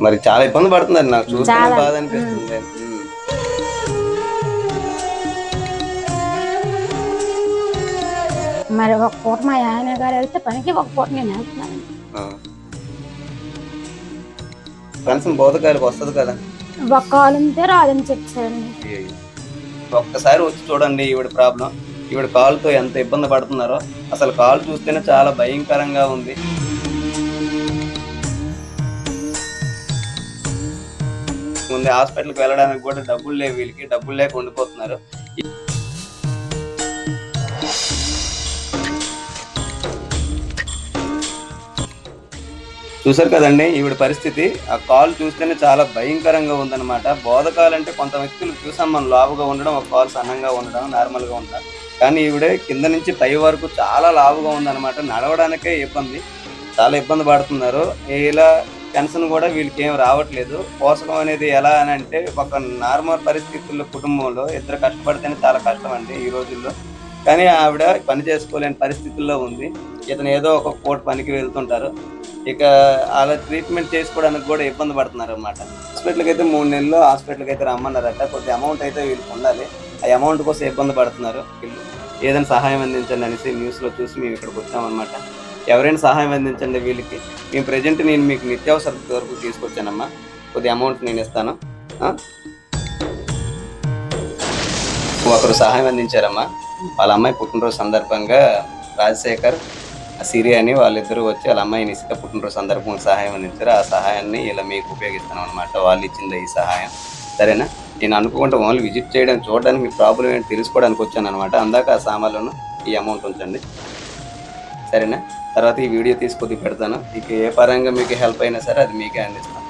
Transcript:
మరి చాలా ఇబ్బంది పడుతున్నారు, నాకు చూస్తేనే చాలా బాధ అనిపిస్తుంది. మరి ఒక పూట మా ఆయన గారు వెళ్తే పనికి, ఒక పూట నేను వెళ్తున్నాను. కనీసం బోధకాయలకు వస్తుంది కదా. ఒక కాలు ఉంటే రాదని చెప్పారండి. ఒక్కసారి వచ్చి చూడండి ఈవిడ ప్రాబ్లం. ఈవిడ కాలుతో ఎంత ఇబ్బంది పడుతున్నారో అసలు కాలు చూస్తేనే చాలా భయంకరంగా ఉంది. ముందు హాస్పిటల్కి వెళ్ళడానికి కూడా డబ్బులు లేవు, వీళ్ళకి డబ్బులు లేక ఉండిపోతున్నారు. చూసారు కదండి ఈవిడ పరిస్థితి. ఆ కాలు చూస్తేనే చాలా భయంకరంగా ఉందన్నమాట. బోధకాలంటే కొంత వ్యక్తులు చూసాం మనం, లావుగా ఉండడం, ఒక కాలు సన్నంగా ఉండడం, నార్మల్గా ఉండడం. కానీ ఈవిడ కింద నుంచి పై వరకు చాలా లావుగా ఉందన్నమాట. నడవడానికే ఇబ్బంది, చాలా ఇబ్బంది పడుతున్నారు. ఇలా పెన్షన్ కూడా వీళ్ళకి ఏం రావట్లేదు. పోషకం అనేది ఎలా అని అంటే, ఒక నార్మల్ పరిస్థితుల్లో కుటుంబంలో ఇద్దరు కష్టపడితేనే చాలా కష్టం అండి ఈ రోజుల్లో. కానీ ఆవిడ పని చేసుకోలేని పరిస్థితుల్లో ఉంది. ఇతను ఏదో ఒక పూట పనికి వెళ్తుంటారు. ఇక అలా ట్రీట్మెంట్ చేసుకోవడానికి కూడా ఇబ్బంది పడుతున్నారు అన్నమాట. హాస్పిటల్కి అయితే 3 నెలలు హాస్పిటల్కి అయితే రమ్మన్నారట. కొద్ది అమౌంట్ అయితే వీళ్ళకి ఉండాలి. ఆ అమౌంట్ కోసం ఇబ్బంది పడుతున్నారు వీళ్ళు. ఏదైనా సహాయం అందించండి అనేసి న్యూస్లో చూసి మేము ఇక్కడికి వచ్చామన్నమాట. ఎవరైనా సహాయం అందించండి వీళ్ళకి. మేము ప్రజెంట్ నేను మీకు నిత్యావసర వరకు తీసుకొచ్చానమ్మా. కొద్ది అమౌంట్ నేను ఇస్తాను. ఒకరు సహాయం అందించారమ్మా. వాళ్ళ అమ్మాయి పుట్టినరోజు సందర్భంగా రాజశేఖర్, సిరియా అని వాళ్ళిద్దరూ వచ్చి వాళ్ళ అమ్మాయి నిశిత పుట్టినరోజు సందర్భంగా సహాయం అందించారు. ఆ సహాయాన్ని ఇలా మీకు ఉపయోగిస్తాను అనమాట. వాళ్ళు ఇచ్చింది ఈ సహాయం, సరేనా? నేను అనుకుంటే ఓన్లీ విజిట్ చేయడం, చూడడానికి మీ ప్రాబ్లం ఏంటి తెలుసుకోవడానికి వచ్చాను అనమాట. అందాక ఆ సామాన్లను ఈ అమౌంట్ ఉంచండి, సరేనా? తర్వాత ఈ వీడియో తీసుకొద్ది పెడతాను. ఇక ఏ పరంగా మీకు హెల్ప్ అయినా సరే అది మీకే అందిస్తాను.